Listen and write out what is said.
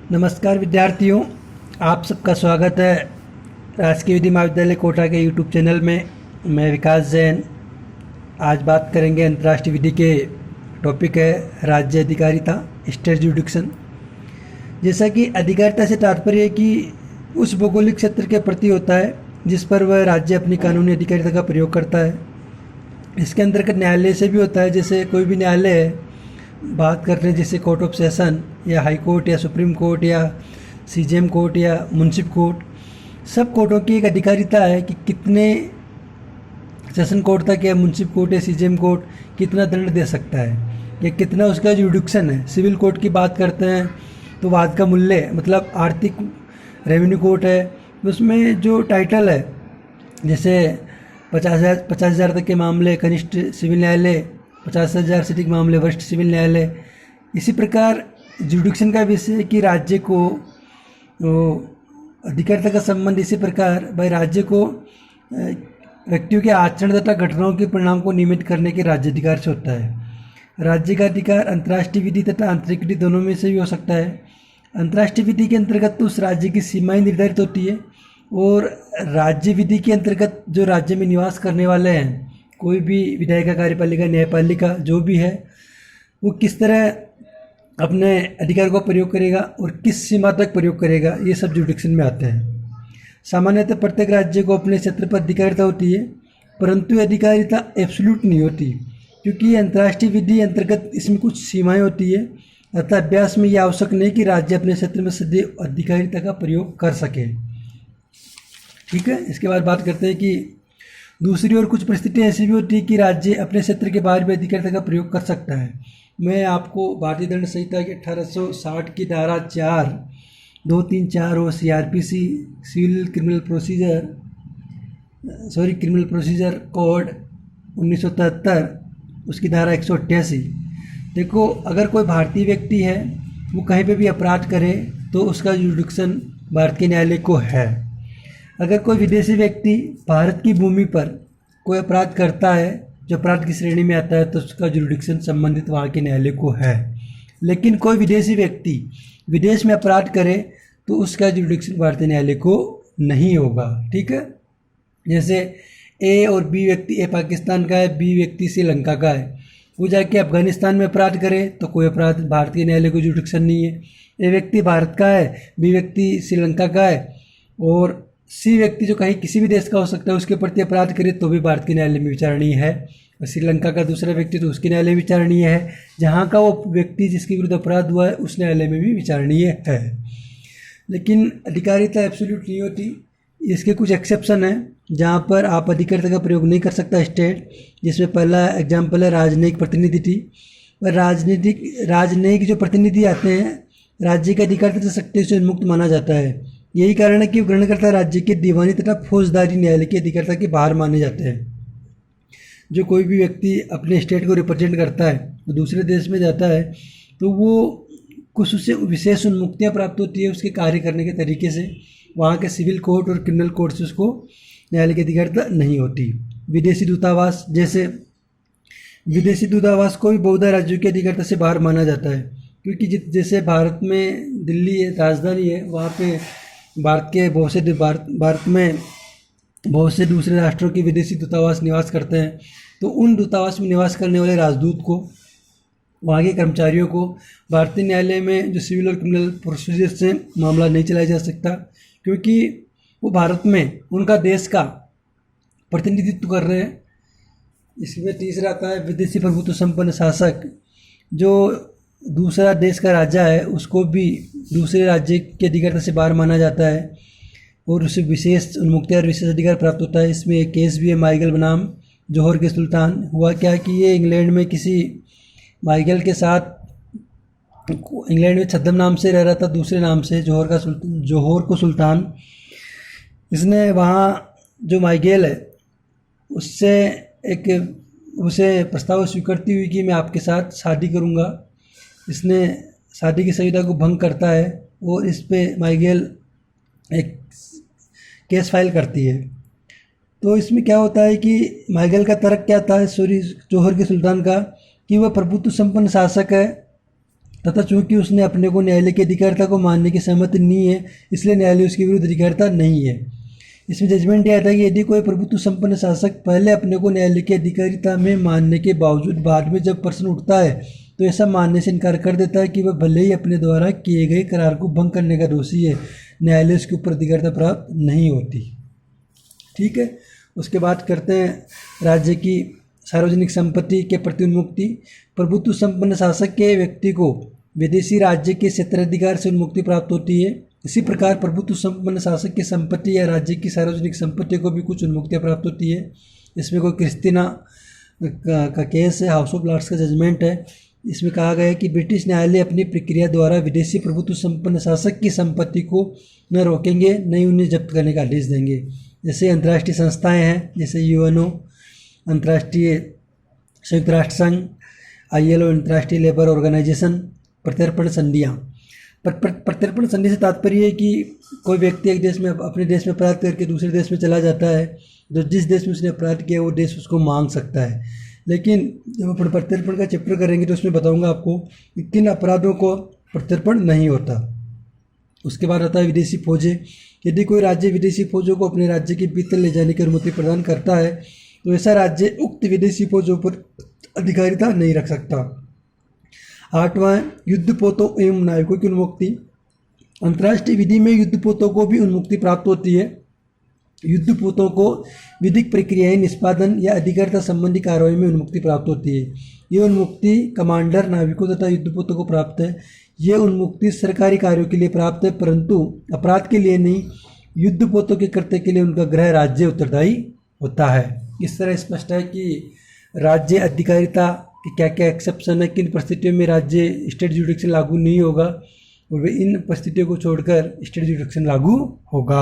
नमस्कार विद्यार्थियों, आप सबका स्वागत है राजकीय विधि महाविद्यालय कोटा के यूट्यूब चैनल में। मैं विकास जैन। आज बात करेंगे अंतर्राष्ट्रीय विधि के टॉपिक है राज्य अधिकारिता, स्टेट जुडिक्शन। जैसा कि अधिकारिता से तात्पर्य है कि उस भौगोलिक क्षेत्र के प्रति होता है जिस पर वह राज्य अपनी कानूनी अधिकारिता का प्रयोग करता है। इसके अंतर्गत न्यायालय से भी होता है, जैसे कोई भी न्यायालय है, बात करते हैं जैसे कोर्ट ऑफ सेशन या हाई कोर्ट या सुप्रीम कोर्ट या सीजेएम कोर्ट या मुंसिफ कोर्ट, सब कोर्टों की एक अधिकारिता है कि कितने सेशन कोर्ट तक या मुंसिफ कोर्ट या सीजेएम कोर्ट कितना दंड दे सकता है या कितना उसका जुडिक्शन है। सिविल कोर्ट की बात करते हैं तो वाद का मूल्य मतलब आर्थिक रेवेन्यू कोर्ट है, उसमें जो टाइटल है जैसे 50,000 तक के मामले कनिष्ठ सिविल न्यायालय, 50,000 से अधिक मामले वरिष्ठ सिविल न्यायालय। इसी प्रकार जुडिक्शन का विषय है कि राज्य को अधिकारिता का संबंध इसी प्रकार भाई राज्य को व्यक्तियों के आचरण तथा घटनाओं के परिणाम को नियमित करने के राज्य अधिकार से होता है। राज्य का अधिकार अंतर्राष्ट्रीय विधि तथा आंतरिक विधि दोनों में से भी हो सकता है। अंतर्राष्ट्रीय विधि के अंतर्गत तो उस राज्य की सीमाएं निर्धारित होती है और राज्य विधि के अंतर्गत जो राज्य में निवास करने वाले हैं, कोई भी विधायिका, कार्यपालिका, न्यायपालिका जो भी है, वो किस तरह अपने अधिकार को प्रयोग करेगा और किस सीमा तक प्रयोग करेगा, ये सब जुडिक्शन में आते हैं। सामान्यतः प्रत्येक राज्य को अपने क्षेत्र पर अधिकारिता होती है, परंतु ये अधिकारिता एब्सोल्यूट नहीं होती क्योंकि अंतर्राष्ट्रीय विधि अंतर्गत इसमें कुछ सीमाएं होती है। अतः अभ्यास में यह आवश्यक नहीं कि राज्य अपने क्षेत्र में सदैव अधिकारिता का प्रयोग कर सके। ठीक है, इसके बाद बात करते हैं कि दूसरी ओर कुछ परिस्थितियाँ ऐसी भी होती है कि राज्य अपने क्षेत्र के बाहर भी अधिकारिता का प्रयोग कर सकता है। मैं आपको भारतीय दंड संहिता के 1860 की धारा 4, 2, 3, 4 और CRPC क्रिमिनल प्रोसीजर कोड 1973 उसकी धारा 188। देखो, अगर कोई भारतीय व्यक्ति है वो कहीं पे भी अपराध करे तो उसका जुडिक्शन भारत के न्यायालय को है। अगर कोई विदेशी व्यक्ति भारत की भूमि पर कोई अपराध करता है जो अपराध की श्रेणी में आता है तो उसका जुडिक्शन संबंधित वहाँ के न्यायालय को है। लेकिन कोई विदेशी व्यक्ति विदेश में अपराध करे तो उसका जुडिक्शन भारतीय न्यायालय को नहीं होगा। ठीक है, जैसे ए और बी व्यक्ति, ए पाकिस्तान का है, बी व्यक्ति श्रीलंका का है, वो जाके अफगानिस्तान में अपराध करे तो कोई अपराध भारतीय न्यायालय को जुडिक्शन नहीं है। ए व्यक्ति भारत का है, बी व्यक्ति श्रीलंका का है और सी व्यक्ति जो कहीं किसी भी देश का हो सकता है उसके प्रति अपराध करे तो भी भारत के न्यायालय में विचारणीय है। और श्रीलंका का दूसरा व्यक्ति तो उसके न्यायालय में विचारणीय है। जहाँ का वो व्यक्ति जिसके विरुद्ध अपराध हुआ है उस न्यायालय में भी विचारणीय है। लेकिन अधिकारिता एब्सोल्यूट नहीं होती, इसके कुछ एक्सेप्शन हैं जहाँ पर आप अधिकारिता का प्रयोग नहीं कर सकता स्टेट, जिसमें पहला एग्जाम्पल है राजनयिक प्रतिनिधि। और राजनयिक जो प्रतिनिधि आते हैं राज्य के अधिकारिता से सख्ती से मुक्त माना जाता है। यही कारण है कि ग्रहणकर्ता राज्य के दीवानी तथा फौजदारी न्यायालय की अधिकारिता के बाहर माने जाते हैं। जो कोई भी व्यक्ति अपने स्टेट को रिप्रेजेंट करता है वो दूसरे देश में जाता है तो वो कुछ उससे विशेष उन्मुक्तियाँ प्राप्त होती है उसके कार्य करने के तरीके से। वहाँ के सिविल कोर्ट और क्रिमिनल कोर्ट से उसको न्यायालय की अधिकारिता नहीं होती। विदेशी दूतावास, जैसे विदेशी दूतावास को भी बहुधा राज्यों की अधिकारिता से बाहर माना जाता है क्योंकि जैसे भारत में दिल्ली राजधानी है, वहाँ पे भारत में बहुत से दूसरे राष्ट्रों के विदेशी दूतावास निवास करते हैं। तो उन दूतावास में निवास करने वाले राजदूत को, वहाँ के कर्मचारियों को भारतीय न्यायालय में जो सिविल और क्रिमिनल प्रोसीजर से मामला नहीं चलाया जा सकता क्योंकि वो भारत में उनका देश का प्रतिनिधित्व कर रहे हैं। इसमें तीसरा आता है विदेशी प्रभुत्व संपन्न शासक। जो दूसरा देश का राजा है उसको भी दूसरे राज्य के अधिकारिता से बाहर माना जाता है और उसे विशेष उन्मुक्तियाँ और विशेष अधिकार प्राप्त होता है। इसमें एक केस भी है माइगल बनाम जौहर के सुल्तान। हुआ क्या कि ये इंग्लैंड में किसी माइगल के साथ इंग्लैंड में छद्म नाम से रह रहा था, दूसरे नाम से जौहर को सुल्तान। इसने वहाँ जो माइगेल है उसे प्रस्ताव स्वीकारती हुई कि मैं आपके साथ शादी करूँगा। इसने शादी की संविदा को भंग करता है और इस पे माइगेल एक केस फाइल करती है। तो इसमें क्या होता है कि माइगेल का तर्क क्या था जौहर के सुल्तान का कि वह प्रभुत्व संपन्न शासक है तथा चूंकि उसने अपने को न्यायालय की अधिकारिता को मानने की सहमति नहीं है, इसलिए न्यायालय उसके विरुद्ध अधिकारिता नहीं है। इसमें जजमेंट यह था कि यदि कोई प्रभुत्व संपन्न शासक पहले अपने को न्यायालय की अधिकारिता में मानने के बावजूद बाद में जब प्रश्न उठता है तो ऐसा मानने से इनकार कर देता है कि वह भले ही अपने द्वारा किए गए करार को भंग करने का दोषी है, न्यायालय उसके ऊपर अधिकारिता प्राप्त नहीं होती। ठीक है, उसके बाद करते हैं राज्य की सार्वजनिक संपत्ति के प्रति उन्मुक्ति। प्रभुत्व संपन्न शासक के व्यक्ति को विदेशी राज्य के क्षेत्राधिकार से उन्मुक्ति प्राप्त होती है। इसी प्रकार प्रभुत्व संपन्न शासक की संपत्ति या राज्य की सार्वजनिक संपत्ति को भी कुछ उन्मुक्तियाँ प्राप्त होती है। इसमें कोई क्रिस्टीना का केस है, हाउस ऑफ लॉर्ड्स का जजमेंट है। इसमें कहा गया है कि ब्रिटिश न्यायालय अपनी प्रक्रिया द्वारा विदेशी प्रभुत्व संपन्न शासक की संपत्ति को न रोकेंगे, न ही उन्हें जब्त करने का आदेश देंगे। जैसे अंतर्राष्ट्रीय संस्थाएं हैं, जैसे यूएनओ, अंतर्राष्ट्रीय संयुक्त राष्ट्र संघ, ILO, अंतर्राष्ट्रीय लेबर ऑर्गेनाइजेशन, प्रत्यर्पण संधियाँ। प्रत्यर्पण संधि से तात्पर्य है कि कोई व्यक्ति एक देश में अपने देश में अपराध करके दूसरे देश में चला जाता है, जो जिस देश में उसने अपराध किया वो देश उसको मांग सकता है। लेकिन जब अपन प्रत्यर्पण का चैप्टर करेंगे तो उसमें बताऊंगा आपको कि किन अपराधों को प्रत्यर्पण नहीं होता। उसके बाद आता है विदेशी फौजें। यदि कोई राज्य विदेशी फौजों को अपने राज्य के भीतर ले जाने की अनुमति प्रदान करता है तो ऐसा राज्य उक्त विदेशी फौजों पर अधिकारिता नहीं रख सकता। 8वां, युद्धपोतों एवं नाविकों की उन्मुक्ति। अंतर्राष्ट्रीय विधि में युद्धपोतों को भी उन्मुक्ति प्राप्त होती है। युद्धपोतों को विधिक प्रक्रियाएं निष्पादन या अधिकारिता संबंधी कार्रवाई में उन्मुक्ति प्राप्त होती है। ये उन्मुक्ति कमांडर, नाविकों तथा युद्धपोतों को प्राप्त है। ये उन्मुक्ति सरकारी कार्यों के लिए प्राप्त है, परंतु अपराध के लिए नहीं। युद्धपोतों के कृत्य के लिए उनका गृह राज्य उत्तरदायी होता है। इस तरह स्पष्ट है कि राज्य अधिकारिता कि क्या क्या एक्सेप्शन है, किन परिस्थितियों में राज्य स्टेट जुडिक्शन लागू नहीं होगा और वे इन परिस्थितियों को छोड़कर स्टेट जुडिक्शन लागू होगा।